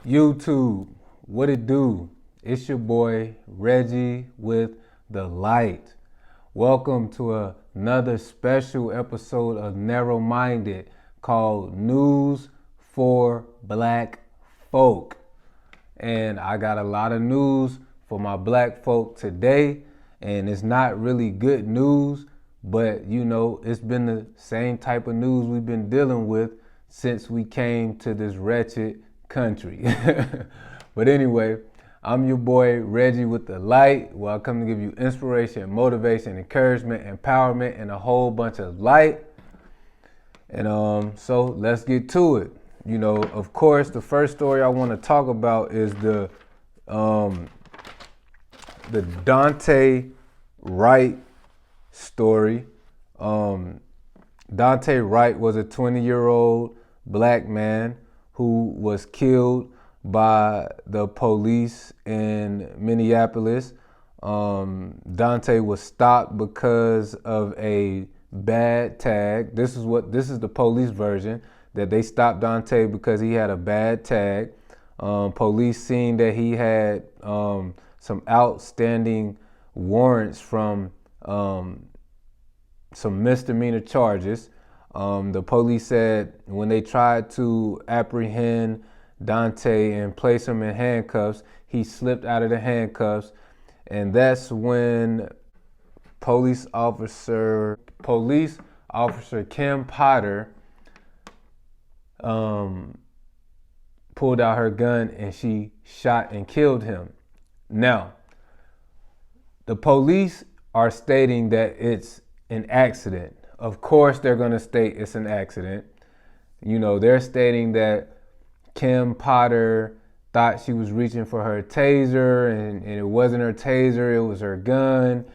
YouTube, what it do? It's your boy Reggie with the light. Welcome to another special episode of Narrowminded called News for Black Folk. And I got a lot of news for my black folk today, and it's not really good news, but it's been the same type of news we've been dealing with since we came to this wretched country. But anyway, I'm your boy Reggie with the light, where I come to give you inspiration, motivation, encouragement, empowerment, and a whole bunch of light. And so let's get to it. Of course, the first story I want to talk about is the Dante Wright story. Dante Wright was a 20-year-old black man who was killed by the police in Minneapolis. Dante was stopped because of a bad tag. This is the police version, that they stopped Dante because he had a bad tag. Police seen that he had some outstanding warrants from some misdemeanor charges. The police said when they tried to apprehend Dante and place him in handcuffs, he slipped out of the handcuffs, and that's when police officer Kim Potter pulled out her gun and she shot and killed him. Now, the police are stating that it's an accident. Of course, they're going to state it's an accident. They're stating that Kim Potter thought she was reaching for her taser, and it wasn't her taser, it was her gun.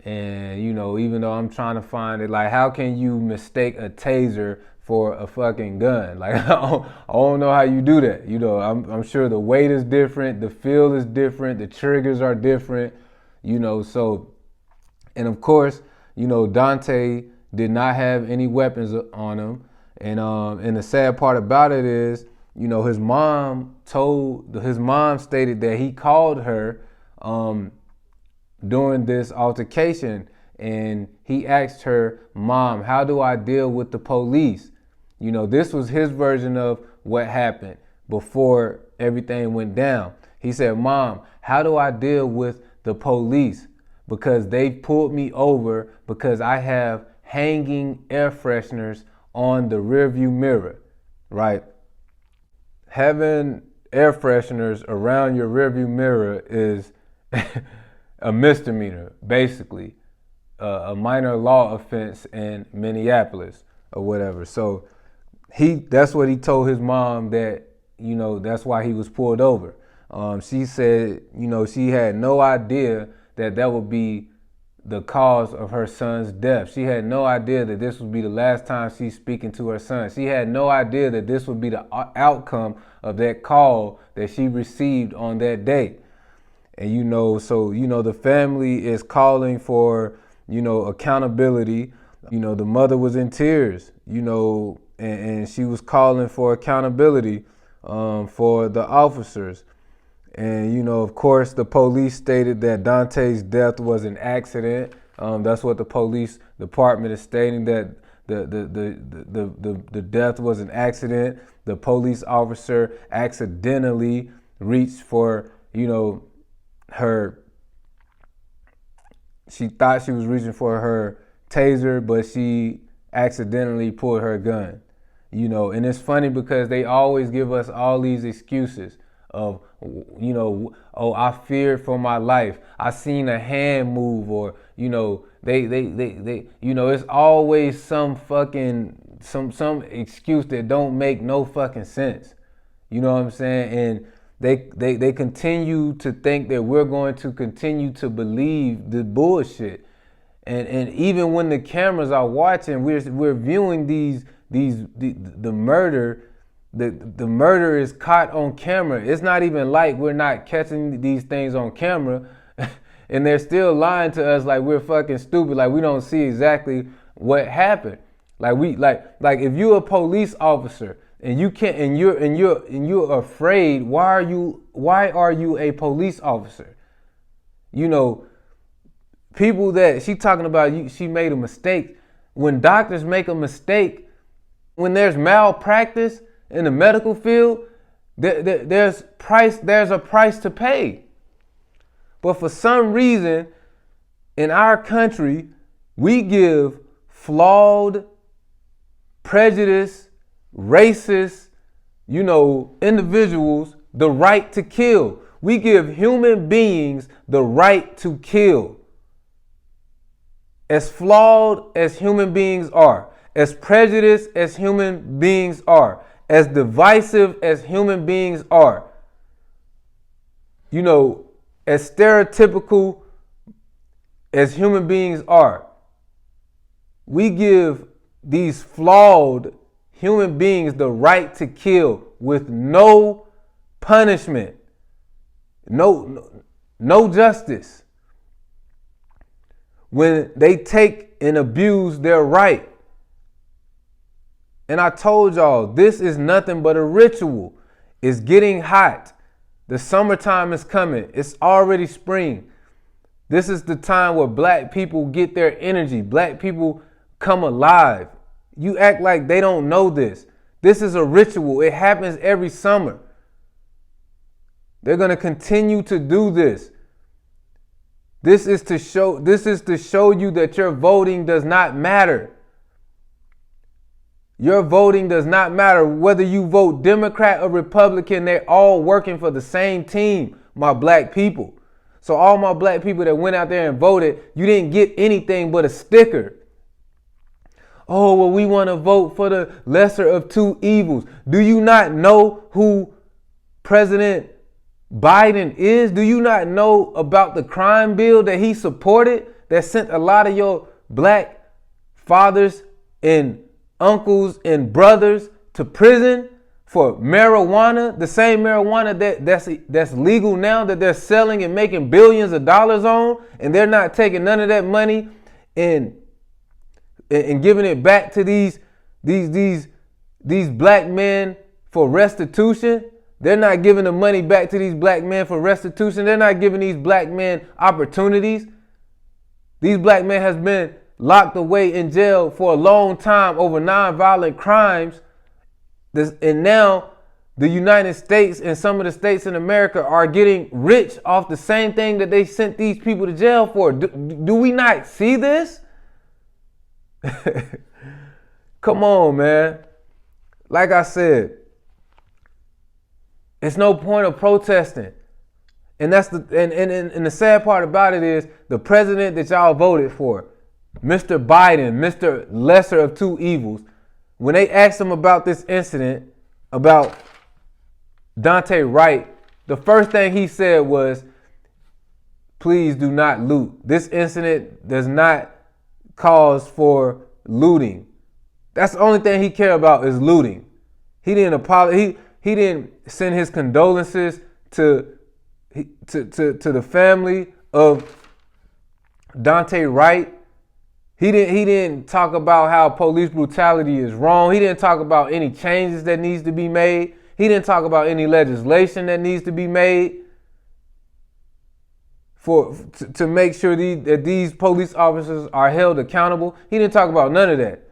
And, even though I'm trying to find it, like, how can you mistake a taser for a fucking gun? Like, I don't know how you do that. I'm sure the weight is different, the feel is different, the triggers are different, so, and of course, Dante did not have any weapons on him. And the sad part about it is, his mom stated that he called her during this altercation, and he asked her, "Mom, how do I deal with the police?" This was his version of what happened before everything went down. He said, "Mom, how do I deal with the police? Because they pulled me over because I have hanging air fresheners on the rearview mirror," right? Having air fresheners around your rearview mirror is a misdemeanor, basically, a minor law offense in Minneapolis or whatever. So that's what he told his mom, that, that's why he was pulled over. She said, she had no idea that would be the cause of her son's death. She had no idea that this would be the last time she's speaking to her son. She had no idea that this would be the outcome of that call that she received on that day. And, the family is calling for, accountability. The mother was in tears, and she was calling for accountability for the officers. And, of course, the police stated that Dante's death was an accident. That's what the police department is stating, that the death was an accident. The police officer accidentally reached for, she thought she was reaching for her taser, but she accidentally pulled her gun. And it's funny because they always give us all these excuses of, oh, I feared for my life, I seen a hand move, or, they it's always some fucking, some excuse that don't make no fucking sense. You know what I'm saying? And they continue to think that we're going to continue to believe the bullshit. And even when the cameras are watching, we're viewing the murder. The murder is caught on camera. It's not even like we're not catching these things on camera, and they're still lying to us like we're fucking stupid, like we don't see exactly what happened. Like if you're a police officer and you can't, and you're afraid. Why are you a police officer? You know, people that she talking about, she made a mistake. When doctors make a mistake, when there's malpractice in the medical field, there's a price to pay. But for some reason, in our country, we give flawed, prejudiced, racist, individuals the right to kill. We give human beings the right to kill. As flawed as human beings are, as prejudiced as human beings are, as divisive as human beings are, as stereotypical as human beings are, we give these flawed human beings the right to kill with no punishment, no justice. When they take and abuse their right. And I told y'all, this is nothing but a ritual. It's getting hot. The summertime is coming. It's already spring. This is the time where black people get their energy. Black people come alive. You act like they don't know this. This is a ritual. It happens every summer. They're going to continue to do this. This is to show you that your voting does not matter. Your voting does not matter. Whether you vote Democrat or Republican, they're all working for the same team, my black people. So all my black people that went out there and voted, you didn't get anything but a sticker. Oh, well, we want to vote for the lesser of two evils. Do you not know who President Biden is? Do you not know about the crime bill that he supported that sent a lot of your black fathers and uncles and brothers to prison for marijuana, the same marijuana that's legal now, that they're selling and making billions of dollars on, and they're not taking none of that money and giving it back to these black men for restitution? They're not giving the money back to these black men for restitution. They're not giving these black men opportunities. These black men has been locked away in jail for a long time over nonviolent crimes. And now the United States and some of the states in America are getting rich off the same thing that they sent these people to jail for. Do we not see this? Come on, man. Like I said, it's no point of protesting. And that's the sad part about it is the president that y'all voted for, Mr. Biden, Mr. Lesser of Two Evils, when they asked him about this incident, about Dante Wright, the first thing he said was, please do not loot. This incident does not cause for looting. That's the only thing he cared about is looting. He didn't apologize. He didn't send his condolences to the family of Dante Wright. He didn't talk about how police brutality is wrong. He didn't talk about any changes that needs to be made. He didn't talk about any legislation that needs to be made to make sure that these police officers are held accountable. He didn't talk about none of that.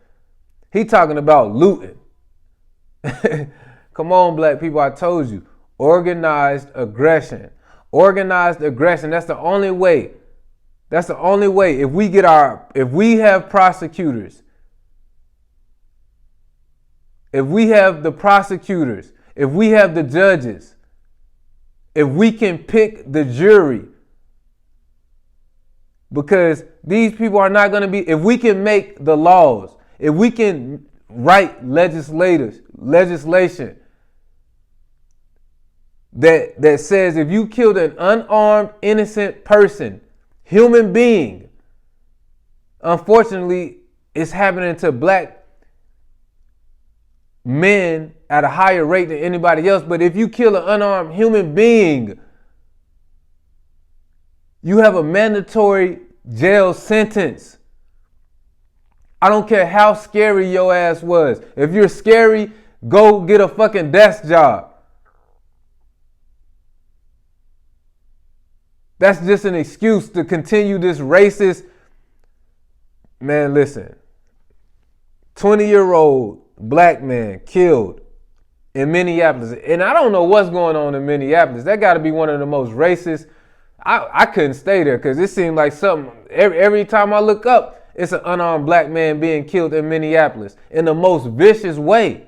He talking about looting. Come on, black people, I told you. Organized aggression. Organized aggression. That's the only way. That's the only way. If we have prosecutors, if we have the prosecutors, if we have the judges, if we can pick the jury, because these people are not going to be, if we can make the laws, if we can write legislation that says if you killed an unarmed, innocent person, human being, unfortunately, it's happening to black men at a higher rate than anybody else. But if you kill an unarmed human being, you have a mandatory jail sentence. I don't care how scary your ass was. If you're scary, Go get a fucking desk job. That's just an excuse to continue this racist. Man, listen. 20-year-old black man killed in Minneapolis. And I don't know what's going on in Minneapolis. That got to be one of the most racist. I couldn't stay there because it seemed like something. Every time I look up, it's an unarmed black man being killed in Minneapolis in the most vicious way.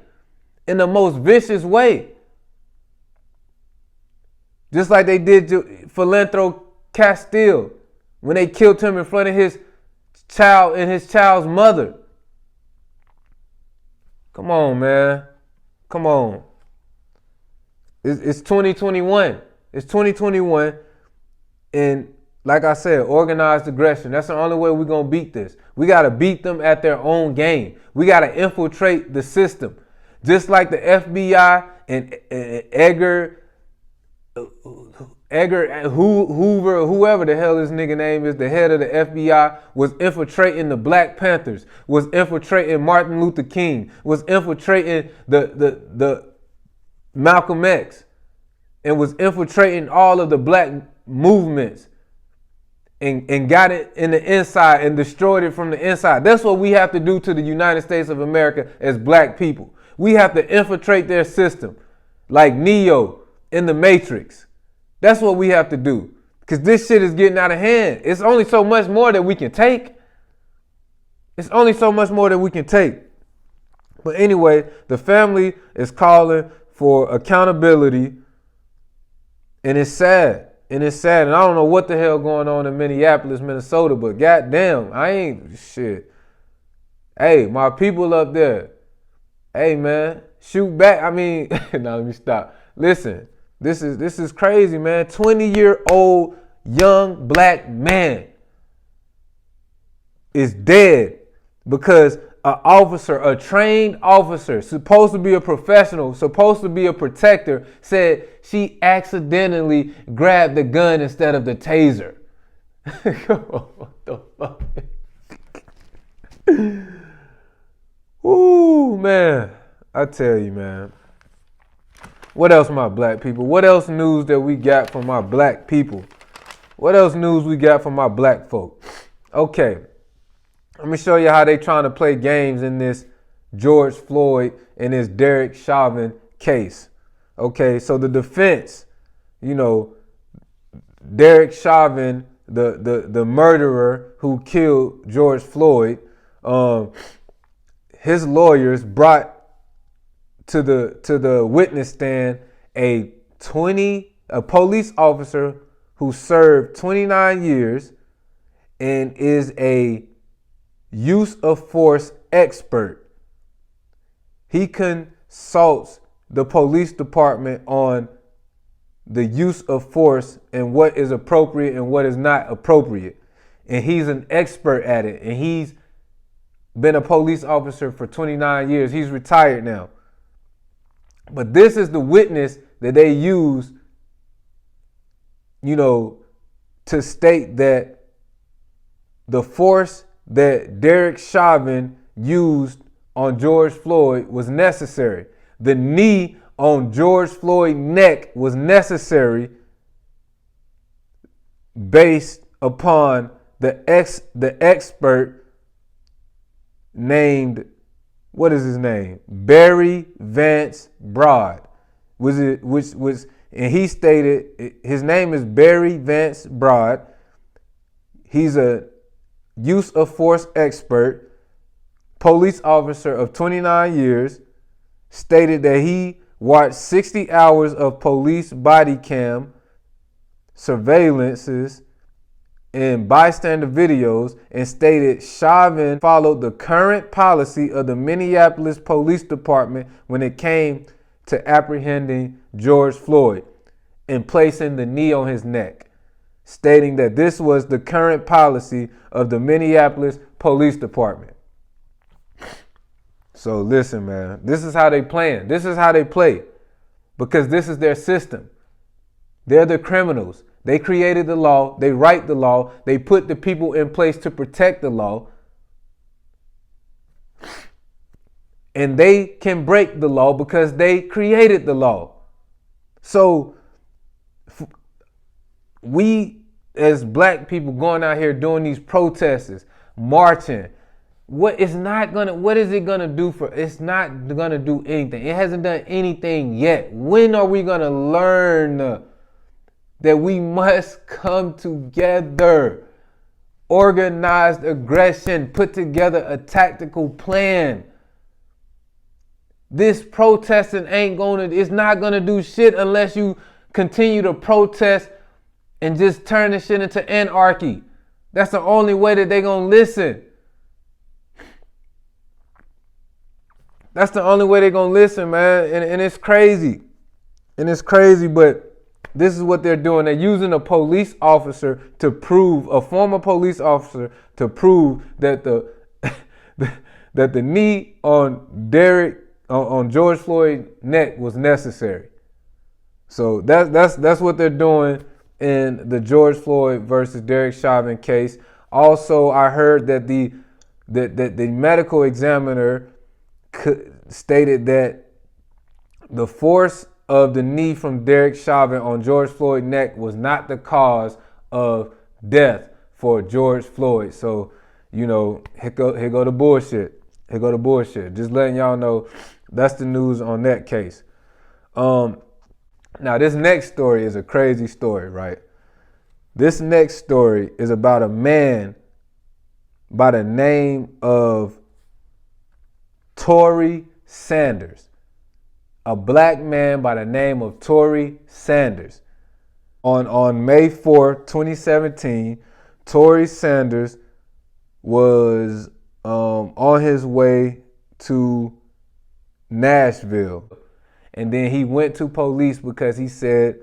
In the most vicious way. Just like they did to Philantro Castile when they killed him in front of his child and his child's mother. Come on, man. Come on. It's 2021. It's 2021. And like I said, organized aggression. That's the only way we're going to beat this. We got to beat them at their own game. We got to infiltrate the system. Just like the FBI and Edgar Hoover, whoever the hell this nigga name is, the head of the FBI, was infiltrating the Black Panthers, was infiltrating Martin Luther King, was infiltrating the Malcolm X, and was infiltrating all of the black movements and got it in the inside and destroyed it from the inside. That's what we have to do to the United States of America as black people. We have to infiltrate their system like Neo in the Matrix. That's what we have to do. Because this shit is getting out of hand. It's only so much more that we can take. It's only so much more that we can take. But anyway, the family is calling for accountability. And it's sad. And it's sad. And I don't know what the hell going on in Minneapolis, Minnesota. But goddamn, I ain't shit. Hey, my people up there. Hey, man, shoot back. I mean, now let me stop. Listen. This is crazy, man. 20-year-old young black man is dead because an officer, a trained officer, supposed to be a professional, supposed to be a protector, said she accidentally grabbed the gun instead of the taser. What the fuck? Ooh, man. I tell you, man. What else, my black people? What else news that we got from my black people? What else news we got from my black folk? Okay, let me show you how they trying to play games in this George Floyd and this Derek Chauvin case. Okay, so the defense, Derek Chauvin, the murderer who killed George Floyd, his lawyers brought to the witness stand a police officer who served 29 years and is a use of force expert. He consults the police department on the use of force and what is appropriate and what is not appropriate. And he's an expert at it. And he's been a police officer for 29 years. He's retired now. But this is the witness that they use, to state that the force that Derek Chauvin used on George Floyd was necessary. The knee on George Floyd's neck was necessary based upon the expert named, what is his name? Barry Vance Broad. And he stated his name is Barry Vance Broad. He's a use of force expert, police officer of 29 years, stated that he watched 60 hours of police body cam surveillances and bystander videos, and stated Chauvin followed the current policy of the Minneapolis Police Department when it came to apprehending George Floyd and placing the knee on his neck, stating that this was the current policy of the Minneapolis Police Department. So listen, man, this is how they playing. This is how they play, because this is their system. They're the criminals. They created the law. They write the law. They put the people in place to protect the law. And they can break the law because they created the law. So we as black people going out here doing these protests, marching, what is it gonna do for? It's not gonna do anything. It hasn't done anything yet. When are we gonna learn that we must come together? Organized aggression, put together a tactical plan. This protesting it's not gonna do shit unless you continue to protest and just turn this shit into anarchy. That's the only way that they gonna listen. That's the only way they're gonna listen, man. And it's crazy. But this is what they're doing. They're using a police officer to prove, a former police officer to prove that the that the knee on George Floyd's neck was necessary. So that's what they're doing in the George Floyd versus Derek Chauvin case. Also, I heard that the medical examiner stated that the force of the knee from Derek Chauvin on George Floyd's neck was not the cause of death for George Floyd. So, here go the bullshit. Just letting y'all know that's the news on that case. Now, this next story is a crazy story, right? This next story is about a man by the name of Torrey Sanders. A black man by the name of Torrey Sanders. On May 4, 2017, Torrey Sanders was on his way to Nashville. And then he went to police because he said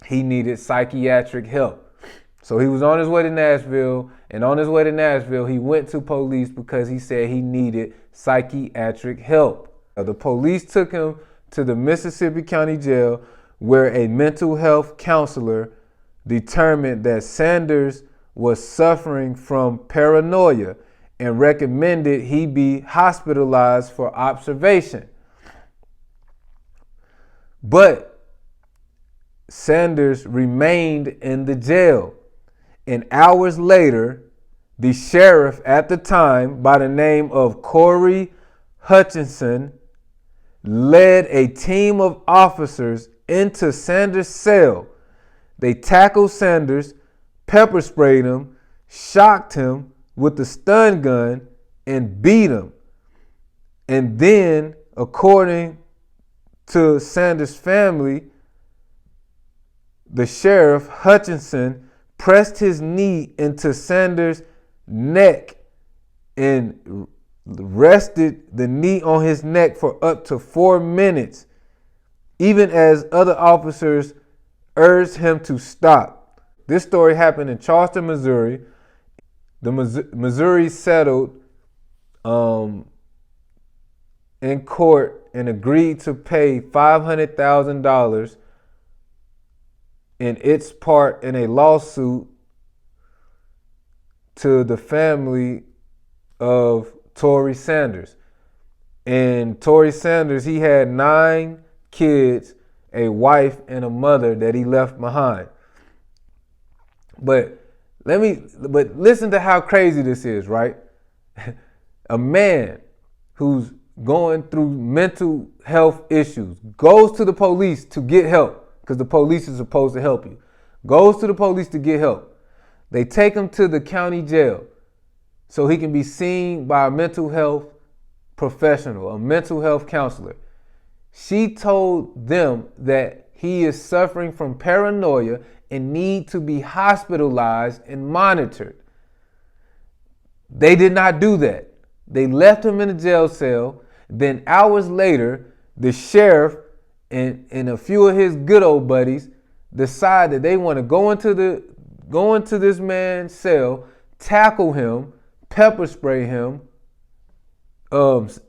he needed psychiatric help. So he was on his way to Nashville, and on his way to Nashville, he went to police because he said he needed psychiatric help. The police took him to the Mississippi County Jail, where a mental health counselor determined that Sanders was suffering from paranoia and recommended he be hospitalized for observation. But Sanders remained in the jail. And hours later, the sheriff at the time, by the name of Corey Hutchinson, led a team of officers into Sanders' cell. They tackled Sanders, pepper sprayed him, shocked him with the stun gun, and beat him. And then, according to Sanders' family, the sheriff, Hutchinson, pressed his knee into Sanders' neck and rested the knee on his neck for up to 4 minutes, even as other officers urged him to stop. This story happened in Charleston, Missouri. The Missouri settled in court and agreed to pay $500,000 in its part in a lawsuit to the family of Torrey Sanders. And Torrey Sanders, he had 9 kids, a wife, and a mother that he left behind. But listen to how crazy this is, right? A man who's going through mental health issues goes to the police to get help, because the police is supposed to help you. Goes to the police to get help. They take him to the county jail so he can be seen by a mental health professional, a mental health counselor. She told them that he is suffering from paranoia and need to be hospitalized and monitored. They did not do that. They left him in a jail cell. Then hours later, the sheriff and a few of his good old buddies decide that they want to go into this man's cell, tackle him, pepper spray him, hit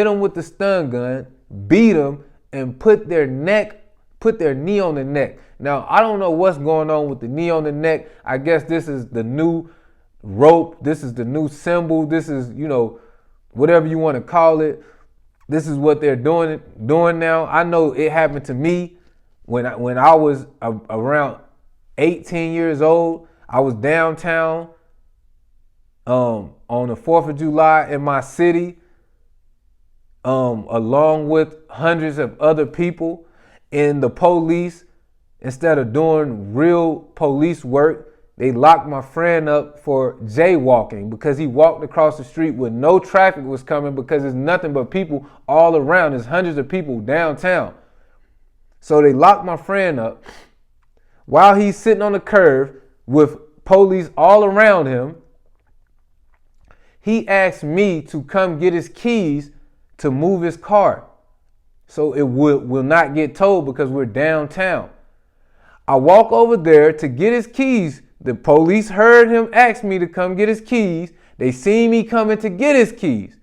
him with the stun gun, beat him, and put their knee on the neck. Now, I don't know what's going on with the knee on the neck. I guess this is the new rope. This is the new symbol. This is, whatever you want to call it. This is what they're doing now. I know it happened to me when I was around 18 years old. I was downtown on the 4th of July in my city, along with hundreds of other people. And the police, instead of doing real police work, they locked my friend up for jaywalking because he walked across the street when no traffic was coming, because there's nothing but people all around. There's hundreds of people downtown. So they locked my friend up while he's sitting on the curb with police all around him. He asked me to come get his keys to move his car so it will not get towed because we're downtown. I walk over there to get his keys. The police heard him ask me to come get his keys. They see me coming to get his keys.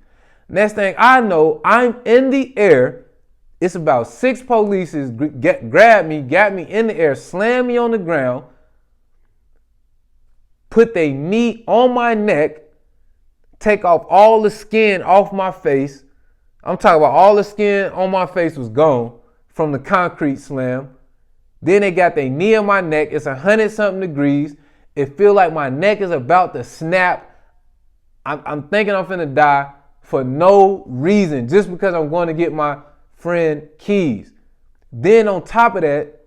Next thing I know, I'm in the air. It's about 6 police grabbed me, got me in the air, slammed me on the ground, put their knee on my neck, take off all the skin off my face. I'm talking about all the skin on my face was gone from the concrete slam. Then they got their knee on my neck. It's 100-something degrees. It feel like my neck is about to snap. I'm thinking I'm finna die for no reason, just because I'm going to get my friend keys. Then on top of that,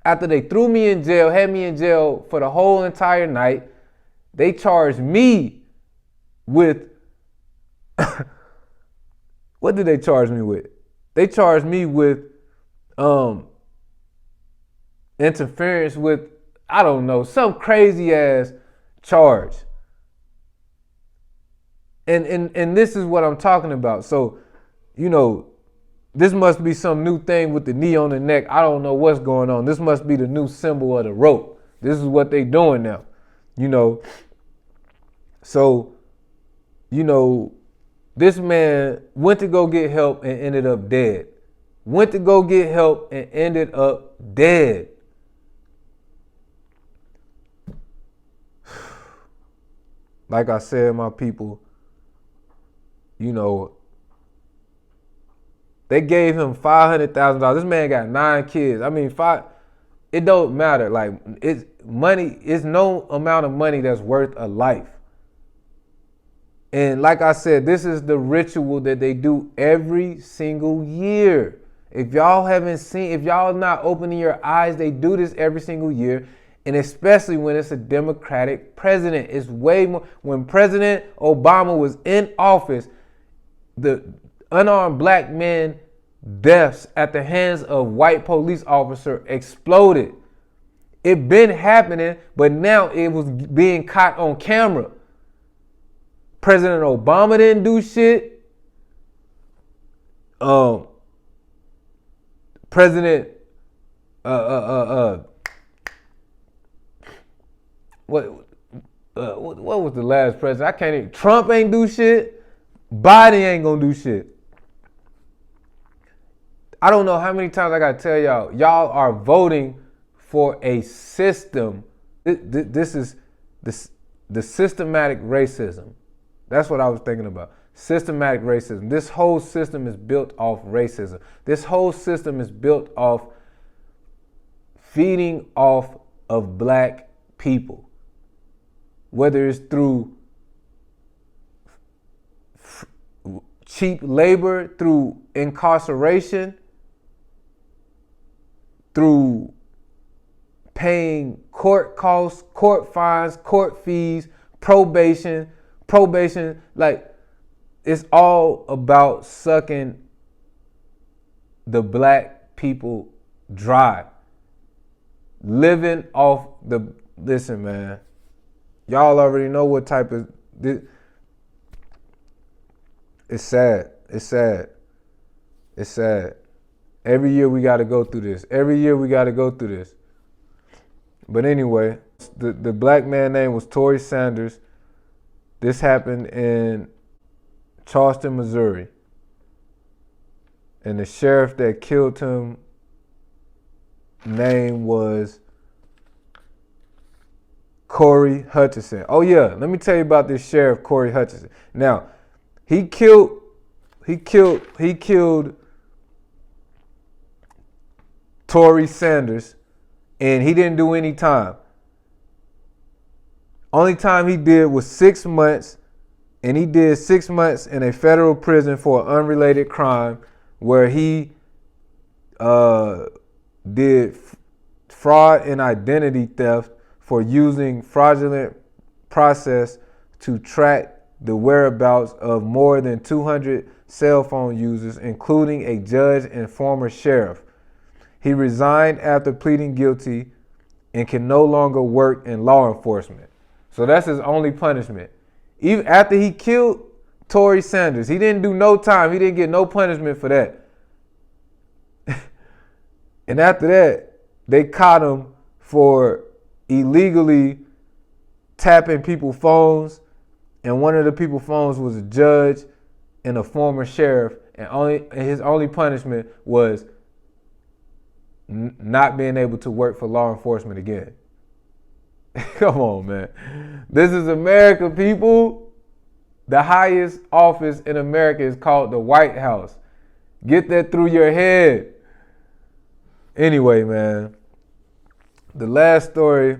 after they threw me in jail, had me in jail for the whole entire night, they charged me with what did they charge me with? They charged me with interference with, I don't know, some crazy ass charge. And this is what I'm talking about. So, this must be some new thing with the knee on the neck. I don't know what's going on. This must be the new symbol of the rope. This is what they doing now. So, this man went to go get help and ended up dead. Went to go get help and ended up dead. Like I said, my people, they gave him $500,000. This man got 9 kids. I mean, it don't matter. Like, it's money. It's no amount of money that's worth a life. And like I said, this is the ritual that they do every single year. If y'all haven't seen, if y'all not opening your eyes, they do this every single year. And especially when it's a Democratic president. It's way more. When President Obama was in office, the unarmed black men deaths at the hands of white police officer exploded. It been happening, but now it was being caught on camera. President Obama didn't do shit. President what was the last president? I can't even. Trump ain't do shit. Biden ain't gonna do shit. I don't know how many times I gotta tell y'all are voting for a system. This is the systematic racism. That's what I was thinking about. Systematic racism. This whole system is built off racism. This whole system is built off feeding off of black people. Whether it's through cheap labor, through incarceration, through paying court costs, court fines, court fees, probation, like it's all about sucking the black people dry. Living off listen, man. Y'all already know what type of it's sad. It's sad. It's sad. Every year we got to go through this. But anyway, the black man name was Torrey Sanders. This happened in Charleston, Missouri. And the sheriff that killed him name was Corey Hutchinson. Oh yeah, let me tell you about this sheriff, Corey Hutchinson. Now, He killed Torrey Sanders, and he didn't do any time. Only time he did was 6 months, and he did 6 months in a federal prison for an unrelated crime where he did fraud and identity theft for using fraudulent process to track the whereabouts of more than 200 cell phone users, including a judge and former sheriff. He resigned after pleading guilty and can no longer work in law enforcement. So that's his only punishment. Even after he killed Torrey Sanders, he didn't do no time. He didn't get no punishment for that. And after that, they caught him for illegally tapping people's phones. And one of the people's phones was a judge and a former sheriff. And his only punishment was not being able to work for law enforcement again. Come on, man. This is America, people. The highest office in America is called the White House. Get that through your head. Anyway, man. The last story.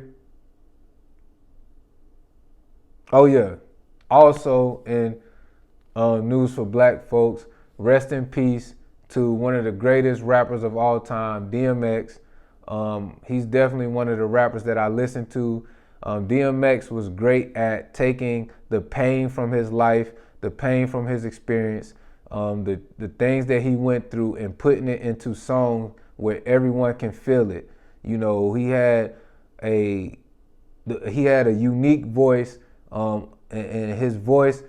Oh, yeah. Also in news for black folks, rest in peace to one of the greatest rappers of all time, DMX. He's definitely one of the rappers that I listen to. DMX was great at taking the pain from his life, the pain from his experience, the things that he went through, and putting it into song where everyone can feel it. You know, he had a unique voice, and his voice,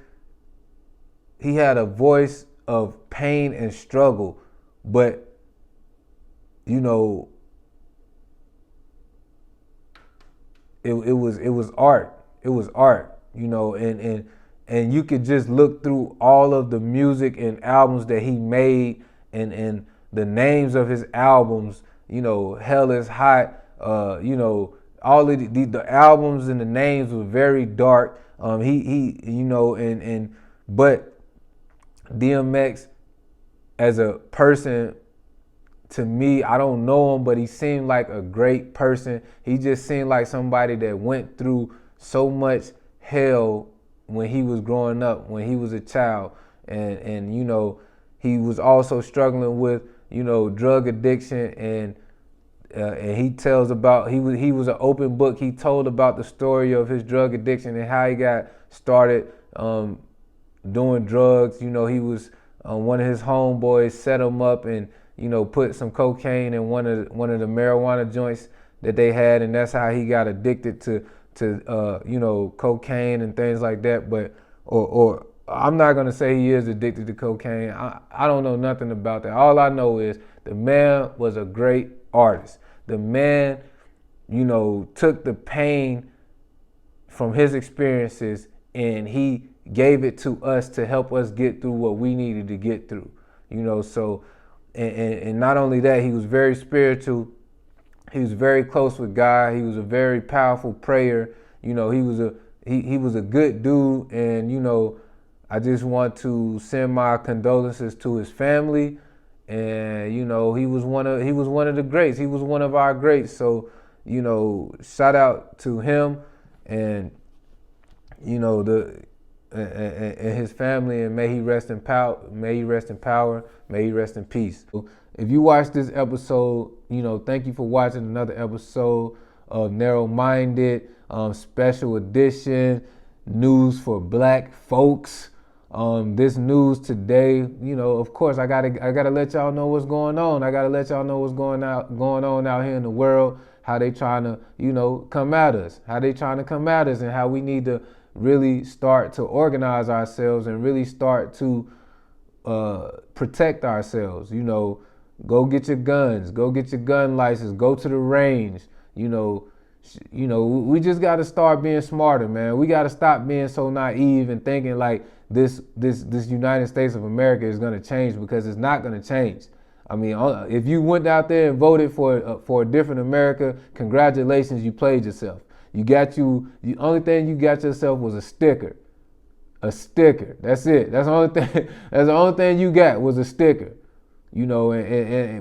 he had a voice of pain and struggle, but you know, it was art. It was art, you know, and you could just look through all of the music and albums that he made, and the names of his albums, you know, Hell is Hot, you know, all of the albums and the names were very dark. He you know, but DMX as a person, to me, I don't know him, but he seemed like a great person. He just seemed like somebody that went through so much hell when he was growing up, when he was a child. And you know, he was also struggling with, you know, drug addiction, and he tells about, he was an open book. He told about the story of his drug addiction and how he got started doing drugs. You know, he was one of his homeboys set him up and, you know, put some cocaine in one of the marijuana joints that they had, and that's how he got addicted to you know, cocaine and things like that. But or I'm not gonna say he is addicted to cocaine. I don't know nothing about that. All I know is the man was a great artist. The man, you know, took the pain from his experiences and he gave it to us to help us get through what we needed to get through. You know, so and not only that, he was very spiritual. He was very close with God. He was a very powerful prayer. You know, he was a good dude, and you know, I just want to send my condolences to his family. And you know, he was one of the greats. He was one of our greats. So, you know, shout out to him, and you know, and his family, and may he rest in power. May he rest in power. May he rest in peace. If you watched this episode, you know, thank you for watching another episode of Narrowminded, special edition, news for black folks. This news today, you know, of course, I gotta let y'all know what's going on. I gotta let y'all know what's going on out here in the world. How they trying to, you know, come at us. How they trying to come at us, and how we need to really start to organize ourselves and really start to protect ourselves. You know, go get your guns. Go get your gun license. Go to the range. You know, we just got to start being smarter, man. We got to stop being so naive and thinking like this United States of America is going to change, because it's not going to change. I mean, if you went out there and voted for a different America, congratulations, you played yourself. The only thing you got yourself was a sticker. A sticker. That's it. That's the only thing. That's the only thing you got was a sticker. You know,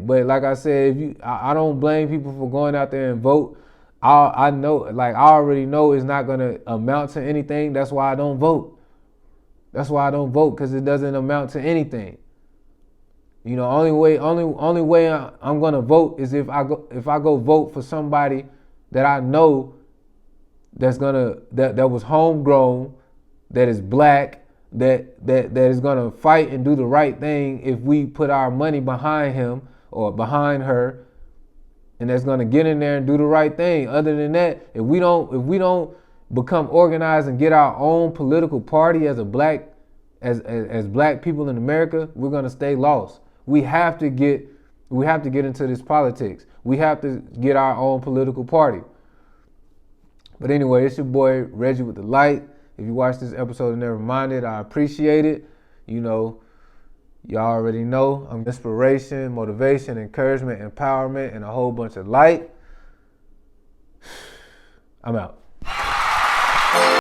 but like I said, I don't blame people for going out there and vote. I know, like I already know it's not gonna amount to anything. That's why I don't vote. That's why I don't vote, because it doesn't amount to anything. You know, only way I'm gonna vote is if I go vote for somebody that I know that was homegrown, that is black, that is gonna fight and do the right thing if we put our money behind him or behind her, and that's gonna get in there and do the right thing. Other than that, if we don't become organized and get our own political party as black people in America, we're gonna stay lost. We have to get into this politics. We have to get our own political party. But anyway, it's your boy Reggie with the light. If you watched this episode of Narrowminded, I appreciate it. You know, y'all already know I'm inspiration, motivation, encouragement, empowerment, and a whole bunch of light. I'm out.